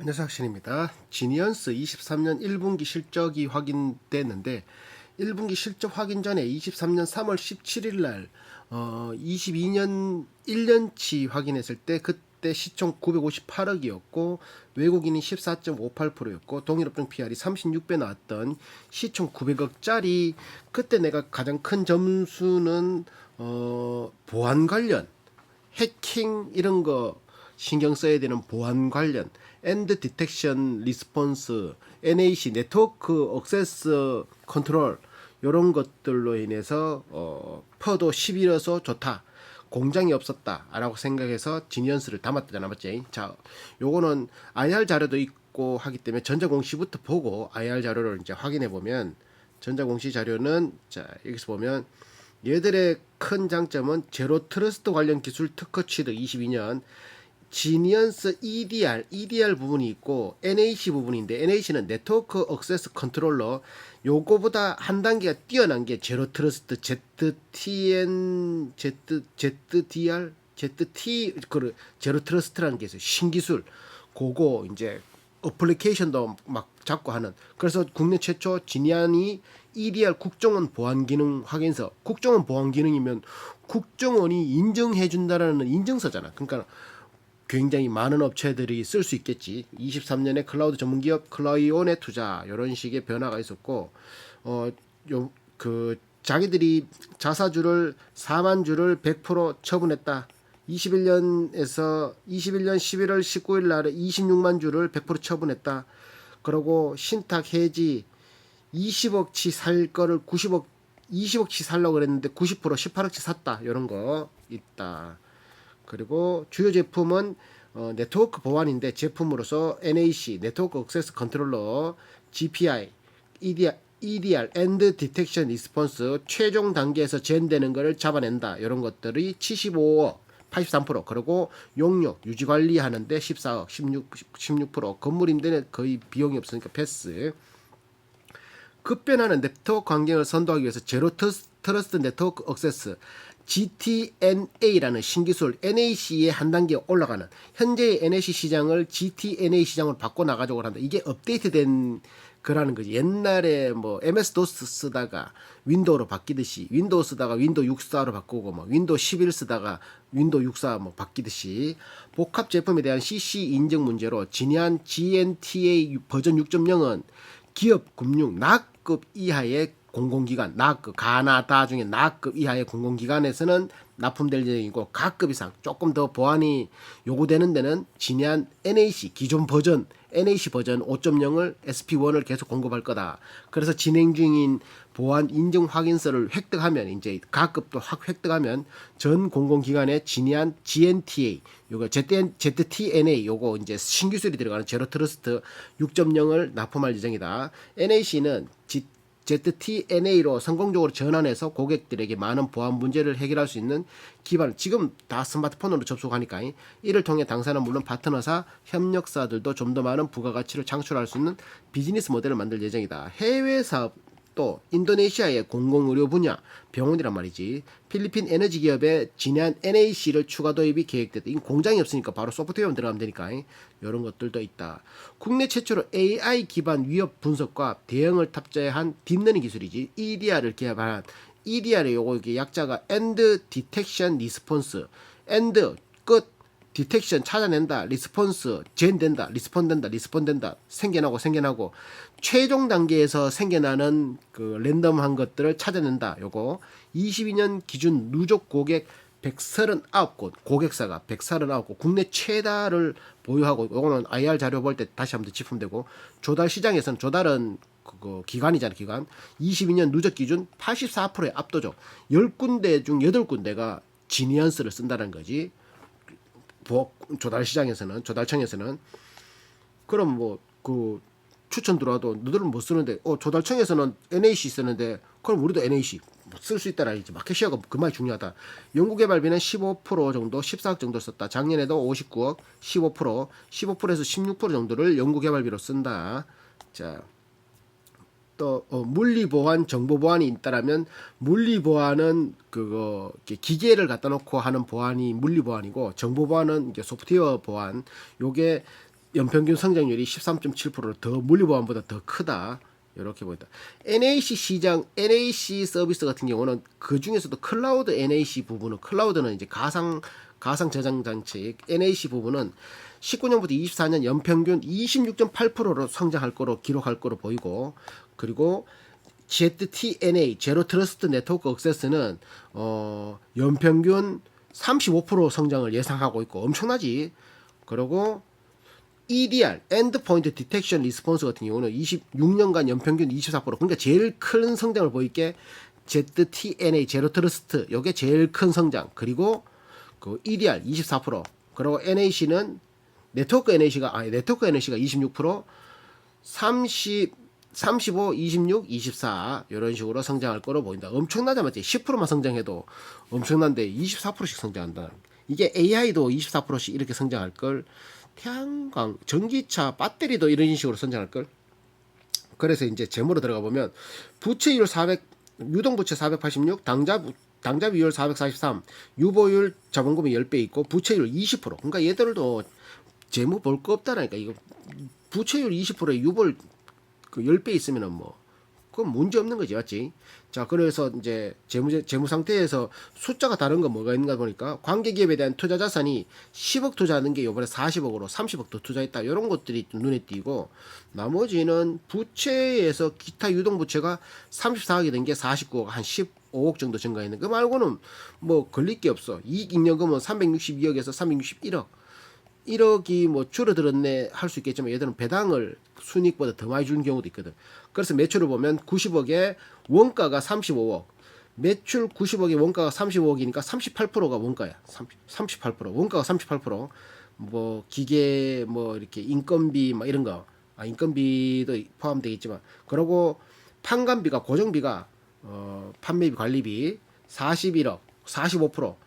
안녕하세요, 학신입니다. 지니언스 23년 1분기 실적이 확인됐는데 1분기 실적 확인 전에 23년 3월 17일 날 22년 1년치 확인했을 때 그때 시총 958억이었고 외국인이 14.58%였고 동일업종 PR이 36배 나왔던 시총 900억짜리. 그때 내가 가장 큰 점수는 보안 관련 해킹 이런 거 신경 써야 되는 보안 관련 엔드 디텍션 리스폰스 NAC 네트워크 억세스 컨트롤 이런 것들로 인해서 퍼도 10이라서 좋다. 공장이 없었다라고 생각해서 지니언스를 담았다잖아, 맞지? 자, 요거는 IR 자료도 있고 하기 때문에 전자공시부터 보고 IR 자료를 이제 확인해 보면 전자공시 자료는 자 여기서 보면 얘들의 큰 장점은 제로 트러스트 관련 기술 특허 취득 22년 지니언스 EDR 부분이 있고 NAC 부분인데 NAC는 네트워크 억세스 컨트롤러. 요거보다 한 단계가 뛰어난 게 제로 트러스트 ZT 그 제로 트러스트라는 게 있어요. 신기술. 그거 이제 어플리케이션도 막 잡고 하는. 그래서 국내 최초 지니안이 EDR 국정원 보안 기능 확인서. 국정원 보안 기능이면 국정원이 인정해 준다라는 인증서잖아. 그러니까 굉장히 많은 업체들이 쓸 수 있겠지. 23년에 클라우드 전문기업 클라이온의 투자 이런 식의 변화가 있었고 자기들이 자사주를 4만 주를 100% 처분했다. 21년 11월 19일 날에 26만 주를 100% 처분했다. 그리고 신탁 해지 20억치 살 거를 20억치 살려고 그랬는데 90% 18억치 샀다. 이런 거 있다. 그리고 주요 제품은 네트워크 보안인데 제품으로서 NAC 네트워크 억세스 컨트롤러, GPI, EDR 엔드 디텍션 리스폰스 최종 단계에서 젠되는 것을 잡아낸다. 이런 것들이 75억 83%. 그리고 용역 유지 관리하는데 14억 16%. 건물 임대는 거의 비용이 없으니까 패스. 급변하는 네트워크 환경을 선도하기 위해서 제로 트러스트 네트워크 억세스 GTNA라는 신기술 NAC의 한 단계 올라가는 현재의 NAC 시장을 GTNA 시장으로 바꿔 나가자고 한다. 이게 업데이트된 거라는 거지. 옛날에 뭐 MS-DOS 쓰다가 윈도우로 바뀌듯이 윈도우 쓰다가 윈도우 64로 바꾸고 뭐 윈도우 11 쓰다가 윈도우 64 뭐 바뀌듯이 복합 제품에 대한 CC 인증 문제로 지니안 GNTA 버전 6.0은 기업 금융 나급 이하의 공공기관, 나급, 가나다 중에 나급 이하의 공공기관에서는 납품될 예정이고 가급 이상 조금 더 보안이 요구되는 데는 지니안 NAC 기존 버전 NAC 버전 5.0을 SP1을 계속 공급할 거다. 그래서 진행 중인 보안 인증 확인서를 획득하면 이제 가급도 확 획득하면 전 공공기관의 지니안 GNTA 요거 ZTNA 요거 이제 신기술이 들어가는 제로 트러스트 6.0을 납품할 예정이다. NAC는 ZTNA로 성공적으로 전환해서 고객들에게 많은 보안 문제를 해결할 수 있는 기반. 지금 다 스마트폰으로 접속하니까 이를 통해 당사는 물론 파트너사, 협력사들도 좀 더 많은 부가가치를 창출할 수 있는 비즈니스 모델을 만들 예정이다. 해외 사업 또 인도네시아의 공공의료 분야 병원이란 말이지. 필리핀 에너지 기업의 지난 NAC를 추가 도입이 계획됐다. 이 공장이 없으니까 바로 소프트웨어만 들어가면 되니까 이런 것들도 있다. 국내 최초로 AI 기반 위협 분석과 대응을 탑재한 딥러닝 기술이지. EDR을 개발한 EDR의 요거 이게 약자가 End Detection Response. End 끝 디텍션 찾아낸다. 리스폰스 젠된다. 리스폰된다. 생겨나고 최종 단계에서 생겨나는 그 랜덤한 것들을 찾아낸다. 요거 22년 기준 누적 고객 139곳 고객사가 139곳 국내 최다를 보유하고 요거는 IR 자료 볼 때 다시 한번 짚으면 조달 시장에서는 조달은 그 기간이잖아. 기간 22년 누적 기준 84%의 압도적 10군데 중 8군데가 지니언스를 쓴다는 거지. 조달청에서는 그럼 뭐 그 추천 들어와도 너들은 못 쓰는데 조달청에서는 NAC 쓰는데 그럼 우리도 NAC 쓸 수 있다라 이제 마켓 시어가 그만이 중요하다. 연구개발비는 15% 정도 14억 정도 썼다. 작년에도 59억 15%에서 16% 정도를 연구개발비로 쓴다. 자. 또 물리 보안, 정보 보안이 있다라면 물리 보안은 그거 기계를 갖다 놓고 하는 보안이 물리 보안이고 정보 보안은 이제 소프트웨어 보안. 요게 연평균 성장률이 13.7%를 더 물리보험보다 더 크다. 이렇게 보인다. NAC 시장, NAC 서비스 같은 경우는 그 중에서도 클라우드 NAC 부분은 클라우드는 이제 가상 저장 장치 NAC 부분은 19년부터 24년 연평균 26.8%로 성장할 거로 기록할 거로 보이고 그리고 ZTNA 제로 트러스트 네트워크 액세스는 연평균 35% 성장을 예상하고 있고 엄청나지. 그리고 EDR, 엔드포인트 디텍션 리스폰스 같은 경우는 26년간 연평균 24%. 그러니까 제일 큰 성장을 보이게 ZTNA 제로 트러스트 요게 제일 큰 성장. 그리고 그 EDR 24%. 그리고 NAC는 네트워크 NAC가 26%, 35, 26, 24 이런 식으로 성장할 거로 보인다. 엄청나자 맞지? 10%만 성장해도 엄청난데 24%씩 성장한다. 이게 AI도 24%씩 이렇게 성장할 걸. 태양광, 전기차, 배터리도 이런 식으로 성장할 걸. 그래서 이제 재무로 들어가 보면 부채율 400, 유동부채 486, 당좌 비율 443, 유보율 자본금이 10배 있고 부채율 20%. 그러니까 얘들도 재무 볼 거 없다라니까. 이거 부채율 20%에 유보율 그 10배 있으면은 뭐 그건 문제 없는 거지, 맞지? 자, 그래서 이제 재무 상태에서 숫자가 다른 건 뭐가 있는가 보니까 관계 기업에 대한 투자 자산이 10억 투자하는 게 이번에 40억으로 30억 더 투자했다. 이런 것들이 눈에 띄고 나머지는 부채에서 기타 유동 부채가 34억이 된 게 49억, 한 15억 정도 증가했는. 그 말고는 뭐 걸릴 게 없어. 이익 잉여금은 362억에서 361억. 1억이 뭐 줄어들었네 할 수 있겠지만 얘들은 배당을 순이익보다 더 많이 주는 경우도 있거든. 그래서 매출을 보면 90억에 원가가 35억. 매출 90억에 원가가 35억이니까 38%가 원가야. 38%. 원가가 38%. 뭐 기계 뭐 이렇게 인건비 막 이런 거. 인건비도 포함되겠지만 그리고 판관비가 고정비가 판매비 관리비 41억. 45%.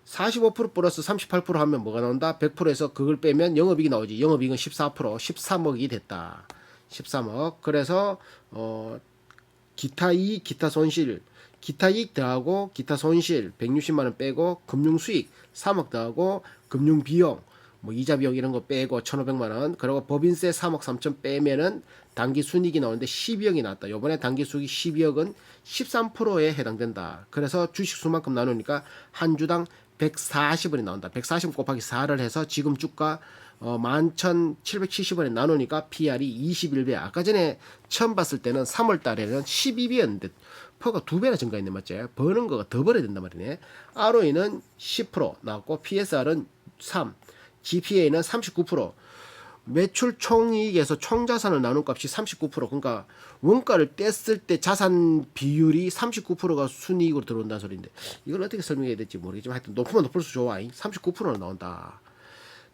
45% 플러스 38% 하면 뭐가 나온다? 100%에서 그걸 빼면 영업이익이 나오지. 영업이익은 14%, 13억이 됐다. 13억. 그래서 기타 이익, 기타 손실, 기타 이익 더하고 기타 손실 160만 원 빼고 금융 수익 3억 더하고 금융 비용 뭐 이자 비용 이런 거 빼고 1,500만 원. 그리고 법인세 3억 3천 빼면은 단기 순이익이 나오는데 12억이 나왔다. 요번에 단기 수익이 12억은 13%에 해당된다. 그래서 주식 수만큼 나누니까 한 주당 140원이 나온다. 140 곱하기 4를 해서 지금 주가 11,770원에 나누니까 PR이 21배. 아까 전에 처음 봤을 때는 3월 달에는 12배였는데 퍼가 2배나 증가했네, 맞지? 버는 거가 더 벌어야 된단 말이네. ROE는 10% 나왔고 PSR은 3, GPA는 39%. 매출 총이익에서 총자산을 나눈 값이 39%. 그러니까 원가를 뗐을 때 자산 비율이 39%가 순이익으로 들어온다는 소리인데 이걸 어떻게 설명해야 될지 모르겠지만 하여튼 높으면 높을수록 좋아. 39%는 나온다.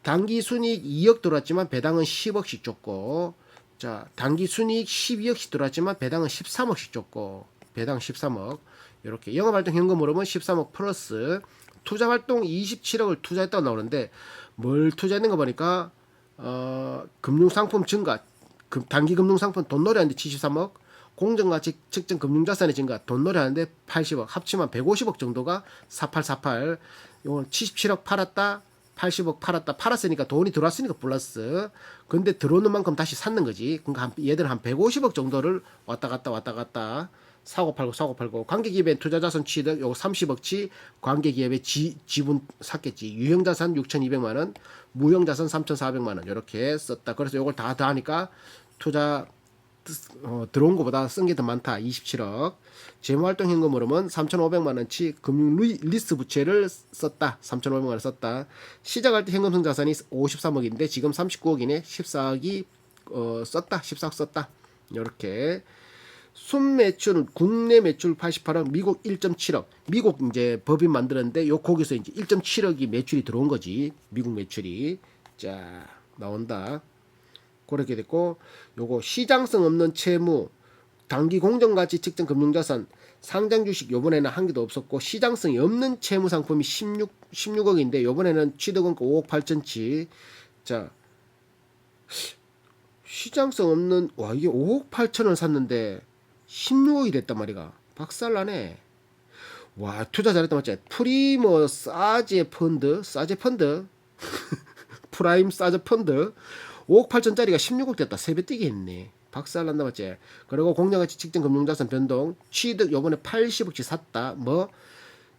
단기 순이익 2억 들어왔지만 배당은 10억씩 줬고 자 단기 순이익 12억씩 들어왔지만 배당은 13억씩 줬고 배당 13억 이렇게 영업활동 현금으로는 13억 플러스 투자활동 27억을 투자했다고 나오는데 뭘 투자했는 거 보니까 금융상품 증가, 단기 금융상품 돈놀이 하는데 73억, 공정가치 측정 금융자산의 증가, 돈놀이 하는데 80억, 합치면 150억 정도가 4848, 이건 77억 팔았다, 80억 팔았다, 팔았으니까 돈이 들어왔으니까 플러스, 근데 들어오는 만큼 다시 샀는 거지. 그러니까 얘들은 한 150억 정도를 왔다 갔다, 사고 팔고, 관계기업의 투자자산 취득, 요거 30억치, 관계기업의 지분 샀겠지. 유형자산 6,200만원, 무형자산 3,400만원, 이렇게 썼다. 그래서 요걸 다 더하니까 투자, 들어온 것보다 쓴 게 더 많다. 27억. 재무활동 현금으로는 3,500만원치 금융 리스 부채를 썼다. 3,500만원 썼다. 시작할 때 현금성 자산이 53억인데 지금 39억이네. 14억이 썼다. 14억 썼다. 이렇게. 순매출은 국내 매출 88억, 미국 1.7억. 미국 이제 법인 만들었는데 요 거기서 이제 1.7억이 매출이 들어온 거지. 미국 매출이. 자, 나온다. 그렇게 됐고 요거 시장성 없는 채무, 단기 공정가치 측정 금융자산, 상장 주식 요번에는 한 개도 없었고 시장성이 없는 채무 상품이 16억인데 요번에는 취득원가 5억 8천치. 자, 시장성 없는 와 이게 5억 8천을 샀는데 16억이 됐단 말이가. 박살나네. 와 투자 잘했다 맞지? 프리머 사제 펀드 프라임 사제 펀드 5억 8천짜리가 16억 됐다. 3배 뛰기 했네. 박살난다 맞지? 그리고 공정가치 측정 금융자산 변동 취득 요번에 80억치 샀다. 뭐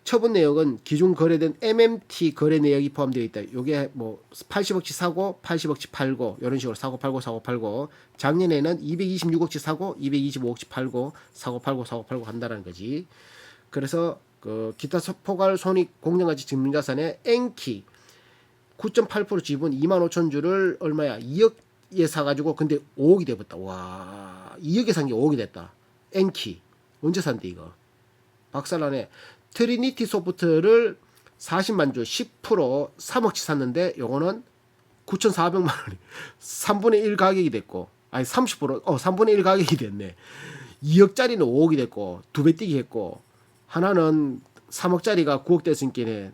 처분 내역은 기존 거래된 MMT 거래 내역이 포함되어 있다. 요게 뭐 80억치 사고 80억치 팔고 이런 식으로 사고 팔고 작년에는 226억치 사고 225억치 팔고 사고 팔고 한다라는 거지. 그래서 그 기타 포괄 손익 공정가치 증명자산의 엔키 9.8% 지분 2만 5천 주를 얼마야? 2억에 사가지고 근데 5억이 돼버렸다. 와 2억에 산 게 5억이 됐다. 엔키 언제 산대 이거? 박살나네. 트리니티 소프트를 40만 주 10% 3억치 샀는데 요거는 9,400만 원이 3분의 1 가격이 됐고 아니 30% 3분의 1 가격이 됐네. 2억짜리는 5억이 됐고 2배 뛰기 했고 하나는 3억짜리가 9억 됐으니까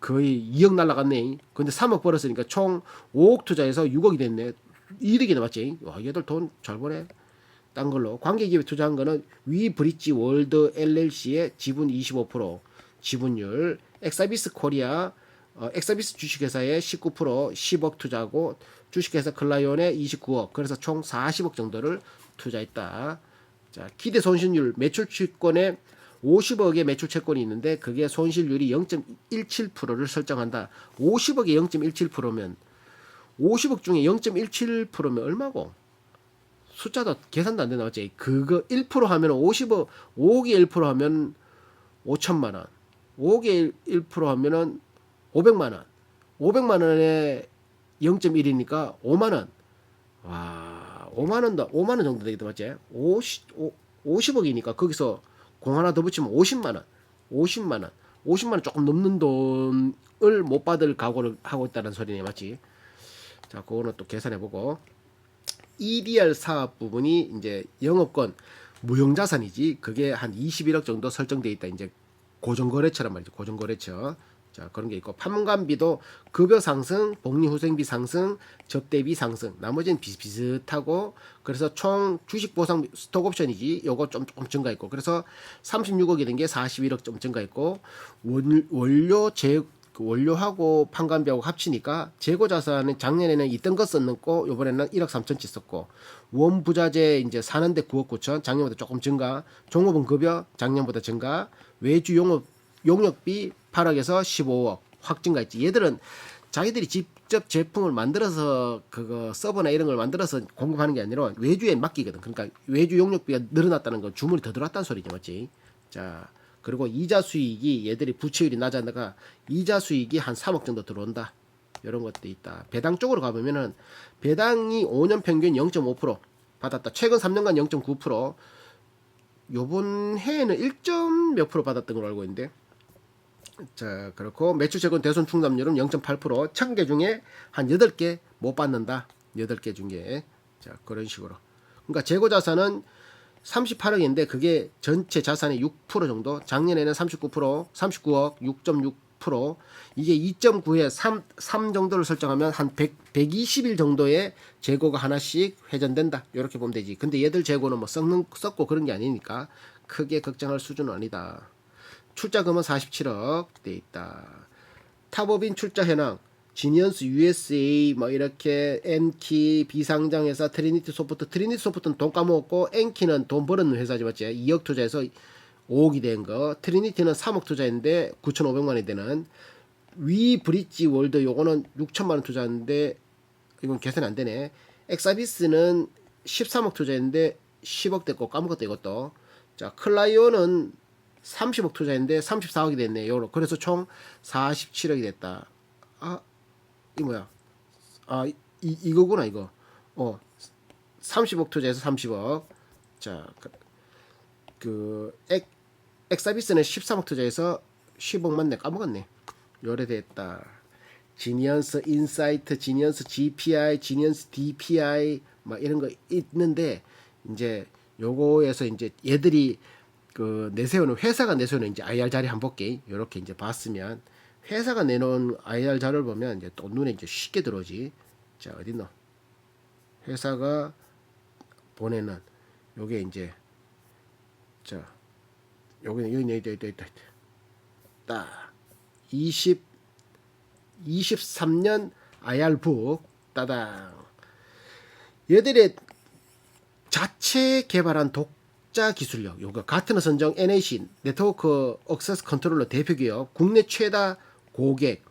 거의 2억 날라갔네. 근데 3억 벌었으니까 총 5억 투자해서 6억이 됐네. 이득이 나왔지. 와, 얘들 돈 잘 버네. 딴 걸로 관계기업에 투자한 거는 위 브릿지 월드 LLC의 지분 25% 지분율, 엑사비스 코리아 엑사비스 주식회사에 19% 10억 투자하고 주식회사 클라이온에 29억 그래서 총 40억 정도를 투자했다. 자, 기대 손실률 매출 채권에 50억의 매출 채권이 있는데 그게 손실률이 0.17%를 설정한다. 50억에 0.17%면 50억 중에 0.17%면 얼마고? 숫자도 계산도 안 되나 맞지? 그거 1% 하면 50억, 5억에 1% 하면 5천만 원, 5억에 1% 하면은 500만 원, 500만 원에 0.1이니까 5만 원. 와, 5만 원 정도 되겠다 맞지? 50억이니까 거기서 공 하나 더 붙이면 50만 원, 50만 원, 50만 원 조금 넘는 돈을 못 받을 각오를 하고 있다는 소리네 맞지? 자, 그거는 또 계산해보고. EDR 사업 부분이 이제 영업권 무형자산이지 그게 한 21억 정도 설정돼 있다. 이제 고정거래처란 말이죠. 고정거래처. 자, 그런 게 있고 판관비도 급여 상승, 복리후생비 상승, 접대비 상승. 나머지는 비슷비슷하고 그래서 총 주식 보상 스톡옵션이지. 요거 좀 조금 증가했고 그래서 36억이 된 게 41억 좀 증가했고 원료하고 판관비하고 합치니까 재고 자산은 작년에는 있던 것 썼고 이번에는 1억 3천치 썼고 원부자재 이제 사는데 9억 9천 작년보다 조금 증가 종업원 급여 작년보다 증가 외주 용역비 8억에서 15억 확 증가했지. 얘들은 자기들이 직접 제품을 만들어서 그거 서버나 이런 걸 만들어서 공급하는 게 아니라 외주에 맡기거든. 그러니까 외주 용역비가 늘어났다는 건 주문이 더 들어왔다는 소리지 맞지? 자, 그리고 이자 수익이 얘들이 부채율이 낮았다가 이자 수익이 한 3억 정도 들어온다. 이런 것도 있다. 배당 쪽으로 가보면은 배당이 5년 평균 0.5% 받았다. 최근 3년간 0.9%. 요번 해에는 1점 몇 프로 받았던 걸로 알고 있는데. 자, 그렇고 매출 채권 대손 충당률은 0.8%. 1000개 중에 한 8개 못 받는다. 8개 중에. 자, 그런 식으로. 그러니까 재고 자산은 38억인데 그게 전체 자산의 6% 정도. 작년에는 39억 6.6%. 이게 2.9에 3 정도를 설정하면 한 120일 정도의 재고가 하나씩 회전된다. 이렇게 보면 되지. 근데 얘들 재고는 뭐 썩고 그런 게 아니니까 크게 걱정할 수준은 아니다. 출자금은 47억 돼 있다. 탑업인 출자 현황 지니언스 USA 뭐 이렇게 엔키 비상장회사 트리니티 소프트는 돈 까먹었고 엔키는 돈 벌었는 회사지 맞지? 2억 투자해서 5억이 된 거. 트리니티는 3억 투자했는데 9,500만 원이 되는 위 브릿지 월드 요거는 6천만 원 투자했는데 이건 계산이 안 되네. 엑사비스는 13억 투자했는데 10억 됐고 까먹었다 이것도. 자, 클라이온은 30억 투자했는데 34억이 됐네. 요로. 그래서 총 47억이 됐다. 아, 이 뭐야? 아, 이거구나 이거. 30억 투자해서 30억. 자, 엑사비스는 13억 투자해서 10억 맞네. 까먹었네. 요래 됐다. 지니언스 인사이트, 지니언스 GPI, 지니언스 DPI 막 이런 거 있는데 이제 요거에서 이제 얘들이 그 내세우는 회사가 내세우는 이제 IR 자리 한번 볼게. 요렇게 이제 봤으면 회사가 내놓은 IR 자료를 보면 이제 또 눈에 이제 쉽게 들어오지. 자, 어딨노? 회사가 보내는 요게 이제 자, 여기 있다. 딱 23년 IR북 따당. 얘들의 자체 개발한 독자 기술력, 요거 가트너 선정 NAC 네트워크 액세스 컨트롤러 대표 기업, 국내 최다 고객,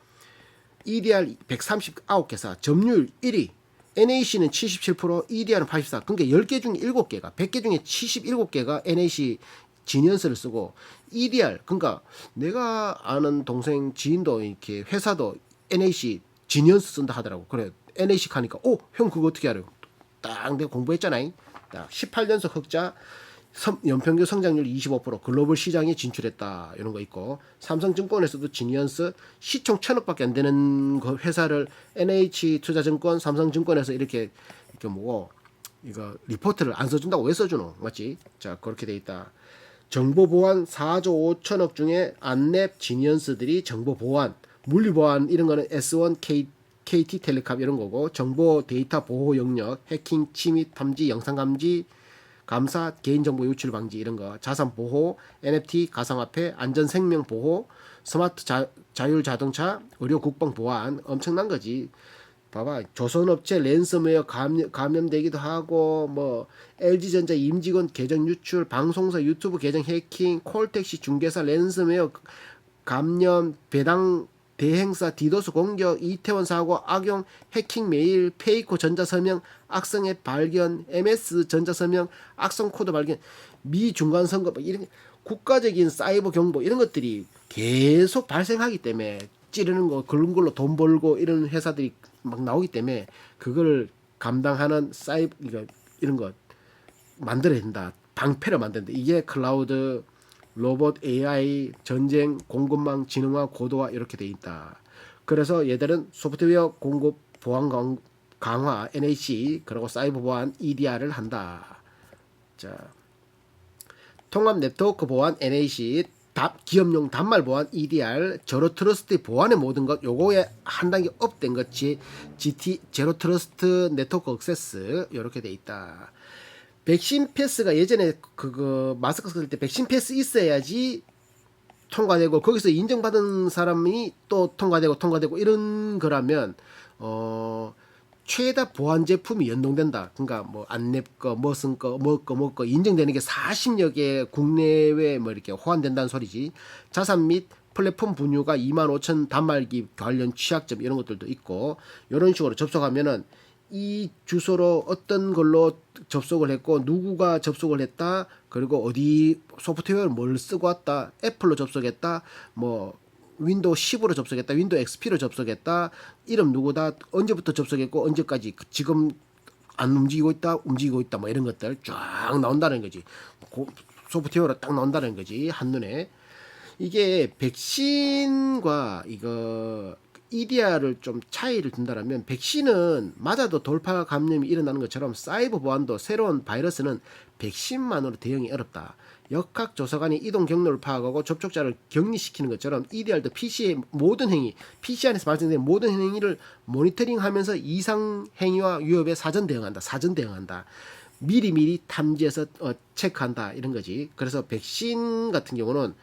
EDR 139개사, 점유율 1위, NAC는 77%, EDR은 84%. 그러니까 10개 중에 7개가, 100개 중에 77개가 NAC 지니언스를 쓰고, EDR, 그러니까 내가 아는 동생 지인도 이렇게 회사도 NAC 지니언스 쓴다 하더라고. 그래, NAC 하니까, 형 그거 어떻게 알아요? 딱 내가 공부했잖아요. 딱 18년석 흑자, 연평균 성장률 25%, 글로벌 시장에 진출했다. 이런 거 있고, 삼성증권에서도 지니언스 시총 1,000억밖에 안 되는 그 회사를 NH투자증권, 삼성증권에서 이렇게 뭐고 이거 리포트를 안 써준다고 왜 써주노? 맞지? 자, 그렇게 돼 있다. 정보 보안 4조 5천억 중에 안랩 지니언스들이 정보 보안, 물리 보안 이런 거는 S1, KT텔레콤 이런 거고, 정보 데이터 보호 영역, 해킹, 침입, 탐지, 영상 감지, 감사, 개인정보 유출 방지 이런 거, 자산 보호, NFT, 가상화폐, 안전 생명 보호, 스마트 자율 자동차, 의료 국방 보안, 엄청난 거지. 봐봐, 조선업체 랜섬웨어 감염되기도 하고, 뭐 LG전자 임직원 계정 유출, 방송사 유튜브 계정 해킹, 콜택시 중개사 랜섬웨어 감염, 배당 대행사 디도스 공격, 이태원 사고, 악용, 해킹 메일, 페이코 전자서명, 악성 앱 발견, MS 전자서명, 악성 코드 발견, 미 중간 선거 이런 국가적인 사이버 경보 이런 것들이 계속 발생하기 때문에 찌르는 거 그런 걸로 돈 벌고 이런 회사들이 막 나오기 때문에 그걸 감당하는 사이버 이런 거 만들어야 된다. 방패를 만든다. 이게 클라우드 로봇, AI, 전쟁, 공급망, 지능화, 고도화 이렇게 돼 있다. 그래서 얘들은 소프트웨어 공급 보안 강화, NAC, 그리고 사이버 보안, EDR을 한다. 자, 통합 네트워크 보안, NAC, 기업용 단말 보안, EDR, 제로 트러스트 보안의 모든 것, 요거에 한 단계 업된 것, GT, 제로 트러스트 네트워크 액세스, 이렇게 돼 있다. 백신 패스가 예전에 그거 마스크 쓸 때 백신 패스 있어야지 통과되고 거기서 인정받은 사람이 또 통과되고 이런 거라면 최다 보안 제품이 연동된다. 그러니까 뭐 안랩 거, 머슨 거, 뭐 거 인정되는 게 40여 개 국내외 뭐 이렇게 호환된다는 소리지. 자산 및 플랫폼 분유가 25,000 단말기 관련 취약점 이런 것들도 있고, 이런 식으로 접속하면은 이 주소로 어떤 걸로 접속을 했고 누구가 접속을 했다, 그리고 어디 소프트웨어를 뭘 쓰고 왔다, 애플로 접속했다, 뭐 윈도우 10으로 접속했다, 윈도우 XP로 접속했다, 이름 누구다, 언제부터 접속했고 언제까지 지금 안 움직이고 있다 뭐 이런 것들 쫙 나온다는 거지. 소프트웨어로 딱 나온다는 거지, 한눈에. 이게 백신과 이거 EDR을 좀 차이를 둔다라면, 백신은 맞아도 돌파 감염이 일어나는 것처럼 사이버 보안도 새로운 바이러스는 백신만으로 대응이 어렵다. 역학 조사관이 이동 경로를 파악하고 접촉자를 격리시키는 것처럼 EDR도 PC의 모든 행위, PC 안에서 발생되는 모든 행위를 모니터링하면서 이상 행위와 위협에 사전 대응한다. 미리미리 탐지해서 체크한다 이런 거지. 그래서 백신 같은 경우는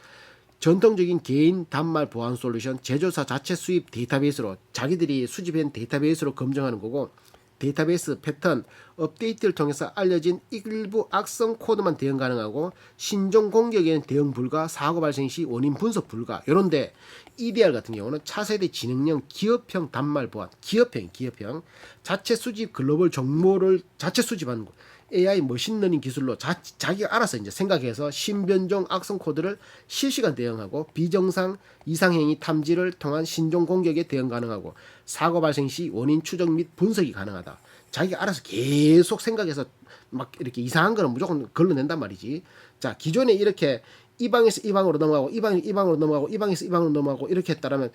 전통적인 개인 단말 보안 솔루션, 제조사 자체 수입 데이터베이스로 자기들이 수집한 데이터베이스로 검증하는 거고, 데이터베이스 패턴 업데이트를 통해서 알려진 일부 악성 코드만 대응 가능하고, 신종 공격에는 대응 불가, 사고 발생 시 원인 분석 불가. 이런데 EDR 같은 경우는 차세대 지능형 기업형 단말 보안, 기업형 자체 수집 글로벌 정보를 자체 수집하는 거. AI 머신러닝 기술로 자기가 알아서 이제 생각해서 신변종 악성 코드를 실시간 대응하고, 비정상 이상행위 탐지를 통한 신종 공격에 대응 가능하고, 사고 발생 시 원인 추적 및 분석이 가능하다. 자기가 알아서 계속 생각해서 막 이렇게 이상한 거는 무조건 걸러낸단 말이지. 자, 기존에 이렇게 이 방에서 이 방으로 넘어가고, 이 방에서 이 방으로 넘어가고, 이 방에서 이 방으로 넘어가고 이렇게 했다라면,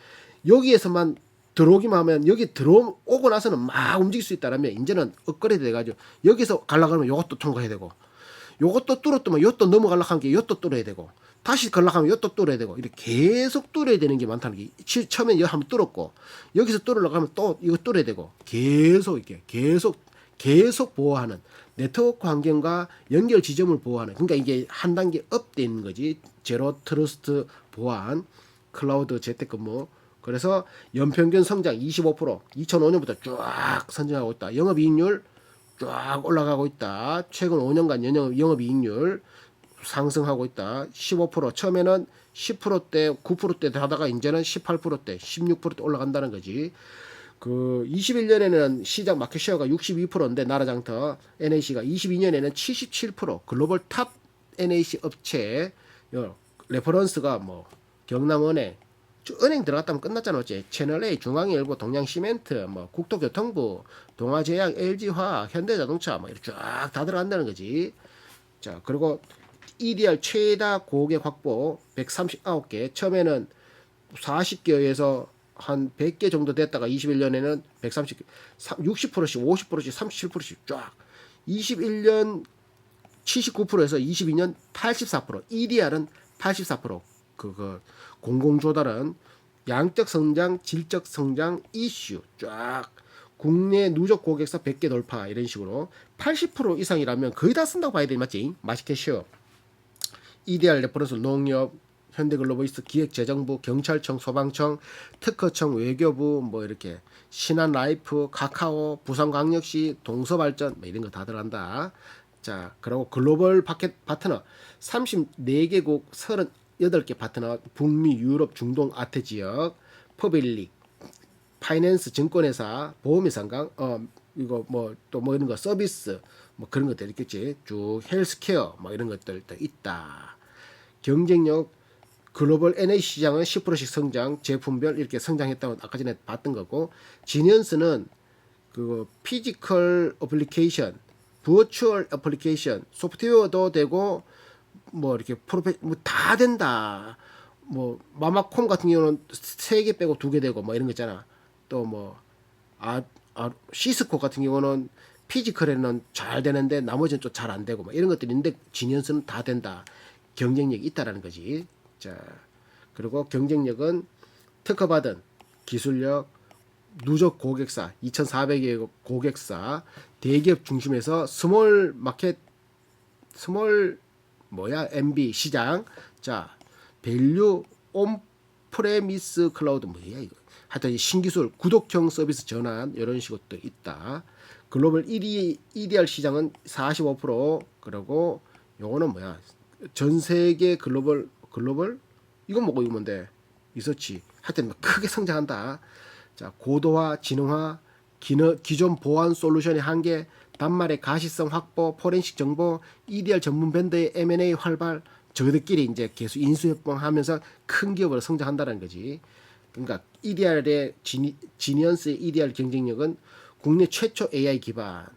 여기에서만 들어오기만 하면 여기 들어오고 나서는 막 움직일 수 있다라면, 이제는 업그레이드 돼가지고 여기서 가려고 하면 요것도 통과해야 되고, 요것도 뚫었더만 요것도 넘어가려고 하면 요것도 뚫어야 되고, 다시 가려고 하면 요것도 뚫어야 되고, 이렇게 계속 뚫어야 되는 게 많다는 게, 처음에 여기 한번 뚫었고 여기서 뚫으려고 하면 또 이거 뚫어야 되고, 계속 이렇게 계속 보호하는, 네트워크 환경과 연결 지점을 보호하는, 그러니까 이게 한 단계 업되는 거지. 제로 트러스트 보안, 클라우드 재택근무. 그래서 연평균 성장 25%, 2005년부터 쫙 선정하고 있다. 영업이익률 쫙 올라가고 있다. 최근 5년간 영업이익률 상승하고 있다. 15% 처음에는 10%대, 9%대 하다가 이제는 18%대, 16%대 올라간다는 거지. 그 21년에는 시장 마켓 쉐어가 62%인데 나라장터 NAC가 22년에는 77% 글로벌 탑 NAC 업체 레퍼런스가 뭐 경남은행 은행 들어갔다면 끝났잖아. 어째 채널A, 중앙일보, 동양시멘트, 뭐 국토교통부, 동아제약, LG화학, 현대자동차 뭐 이렇게 쫙 다 들어간다는 거지. 자, 그리고 EDR 최다 고객 확보 139개. 처음에는 40개에서 한 100개 정도 됐다가 21년에는 130개, 60%씩, 50%씩, 37%씩 쫙. 21년 79%에서 22년 84%. EDR은 84%. 공공 조달은 양적 성장, 질적 성장, 이슈 쫙. 국내 누적 고객사 100개 돌파 이런 식으로 80% 이상이라면 거의 다 쓴다고 봐야 되지 맞지? 마켓쉐어. EDR 레퍼런스 농협, 현대글로벌리스트, 기획재정부, 경찰청, 소방청, 특허청, 외교부 뭐 이렇게 신한라이프, 카카오, 부산광역시, 동서발전 뭐 이런 거 다 들어간다. 자, 그리고 글로벌 파트너 34개국 38개 파트너, 북미, 유럽, 중동, 아태 지역, 퍼블릭, 파이낸스, 증권회사, 보험회사, 이거 뭐 또 뭐 이런 거 서비스 뭐 그런 것들 있겠지. 쭉 헬스케어 뭐 이런 것들도 있다. 경쟁력 글로벌 NA 시장은 10%씩 성장, 제품별 이렇게 성장했다고 아까 전에 봤던 거고, 지니언스는 그 피지컬 어플리케이션, 버추얼 어플리케이션, 소프트웨어도 되고 뭐 이렇게 뭐 다 된다. 뭐 마마콤 같은 경우는 3개 빼고 2개 되고 뭐 이런 거 있잖아. 또 뭐 시스코 같은 경우는 피지컬에는 잘 되는데 나머지는 좀 잘 안 되고 뭐 이런 것들이 있는데 지니언스는 다 된다. 경쟁력이 있다라는 거지. 자, 그리고 경쟁력은 특허받은 기술력, 누적 고객사 2,400여 고객사, 대기업 중심에서 스몰 마켓, 스몰 MB 시장. 자, 밸류 온 프레미스 클라우드 뭐야 이거. 하여튼 신기술, 구독형 서비스 전환 이런 식으로 있다. 글로벌 1위 EDR 시장은 45%. 그리고 요거는 뭐야? 전 세계 글로벌 이건 뭐고 이거 뭔데? 리서치. 하여튼 뭐 크게 성장한다. 자, 고도화, 지능화, 기존 보안 솔루션의 한계, 단말의 가시성 확보, 포렌식 정보, EDR 전문 밴드의 M&A 활발. 저들끼리 이제 계속 인수협동하면서 큰 기업으로 성장한다는 거지. 그러니까 EDR의 지니언스의 EDR 경쟁력은 국내 최초 AI 기반,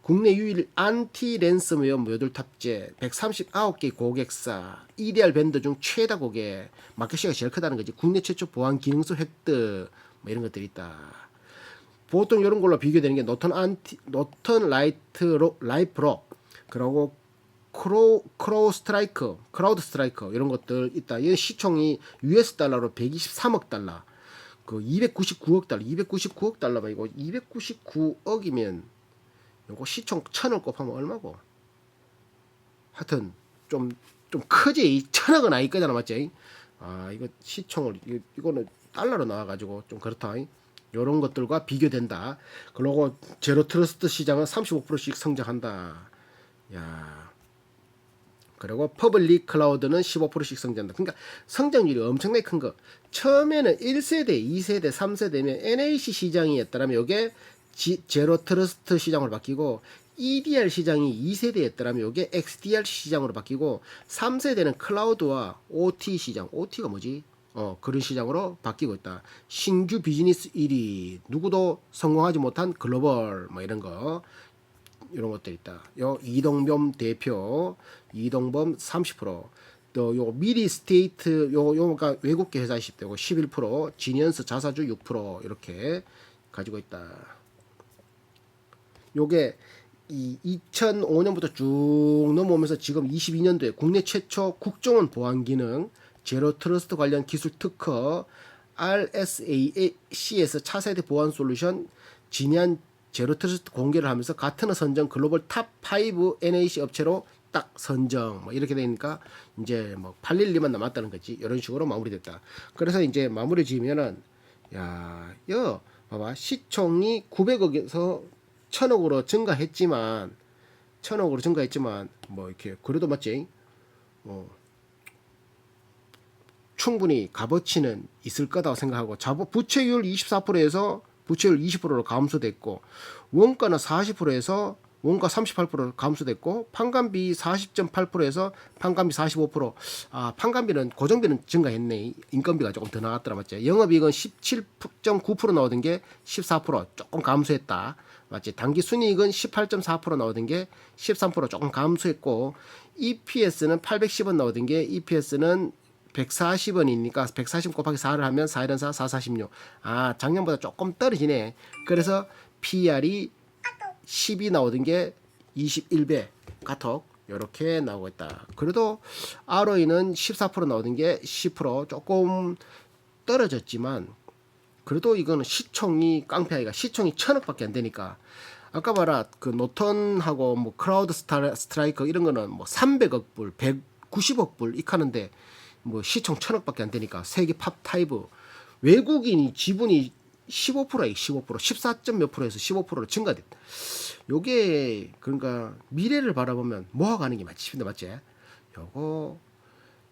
국내 유일 안티 랜섬웨어 모듈 탑재, 139개 고객사, EDR 밴드 중 최다 고객, 마켓시가 제일 크다는 거지. 국내 최초 보안 기능성 획득 뭐 이런 것들이 있다. 보통 이런 걸로 비교되는 게 노턴 라이프로, 그리고 크라우드 스트라이커 이런 것들 있다. 이 시총이 US 달러로 123억 달러, 그 299억 달러, 299억 달러가 이거 299억이면 요거 시총 1,000을 곱하면 얼마고? 하여튼 좀 크지. 1,000억은 아닐 거잖아, 맞지? 아, 이거 시총을 이거는 달러로 나와가지고 좀 그렇다. 요런 것들과 비교된다. 그리고 제로 트러스트 시장은 35%씩 성장한다. 야. 그리고 퍼블릭 클라우드는 15%씩 성장한다. 그러니까 성장률이 엄청나게 큰 거. 처음에는 1세대, 2세대, 3세대면 NAC 시장이었다면 이게 제로 트러스트 시장으로 바뀌고, EDR 시장이 2세대였다면 이게 XDR 시장으로 바뀌고, 3세대는 클라우드와 OT 시장, OT가 뭐지? 그런 시장으로 바뀌고 있다. 신규 비즈니스 1위, 누구도 성공하지 못한 글로벌 뭐 이런 거. 이런 것들 있다. 요 이동범 대표, 이동범 30%, 또 요 미리 스테이트 요가 외국계 회사 10대고 11%, 지니언스 자사주 6% 이렇게 가지고 있다. 요게 이 2005년부터 쭉 넘어오면서 지금 22년도에 국내 최초 국정원 보안 기능, 제로 트러스트 관련 기술 특허, RSAC에서 차세대 보안 솔루션 진한 제로 트러스트 공개를 하면서 가트너 선정 글로벌 탑5 NAC 업체로 딱 선정 뭐 이렇게 되니까 이제 뭐 8일리만 남았다는 거지. 이런 식으로 마무리됐다. 그래서 이제 마무리 지으면은 야, 봐봐. 시총이 900억에서 천억으로 증가했지만 뭐 이렇게 그래도 맞지? 충분히 값어치는 있을 거다고 생각하고 부채율 24%에서 부채율 20%로 감소됐고 원가는 40%에서 원가 38% 감소됐고 판관비 40.8%에서 판관비 45%. 아, 판관비는 고정비는 증가했네. 인건비가 조금 더 나왔더라 맞지? 영업이익은 17.9% 나오던 게 14% 조금 감소했다. 맞지? 당기 순이익은 18.4% 나오던 게 13% 조금 감소했고 EPS는 810원 나오던 게 EPS는 140원이니까 140 곱하기 4를 하면 4일은 4, 446. 아, 작년보다 조금 떨어지네. 그래서 PR이 10이 나오던 게 21배 카톡 이렇게 나오고 있다. 그래도 ROE는 14% 나오던 게 10% 조금 떨어졌지만 그래도 이거는 시총이 깡패아이가 시총이 1000억밖에 안 되니까 아까 봐라 그 노턴하고 뭐 크라우드 스트라이커 이런 거는 뭐 300억 불, 190억 불 이카는데 뭐 시총 1000억밖에 안 되니까 세계 팝5 외국인이 지분이 15%야 15% 14점 몇 프로에서 15%로 증가됐다. 요게 그러니까 미래를 바라보면 모아가는 게 맞지 싶은데 맞지?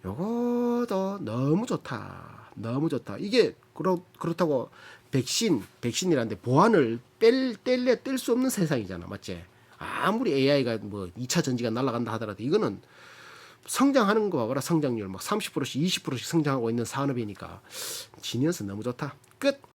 요거도 너무 좋다. 너무 좋다. 이게 그렇다고 백신이라는데 보안을 뗄 수 없는 세상이잖아. 맞지? 아무리 AI가 뭐 2차 전지가 날아간다 하더라도 이거는 성장하는 거 봐봐라. 성장률 막 30%씩 20%씩 성장하고 있는 산업이니까 지니어스 너무 좋다. 끝.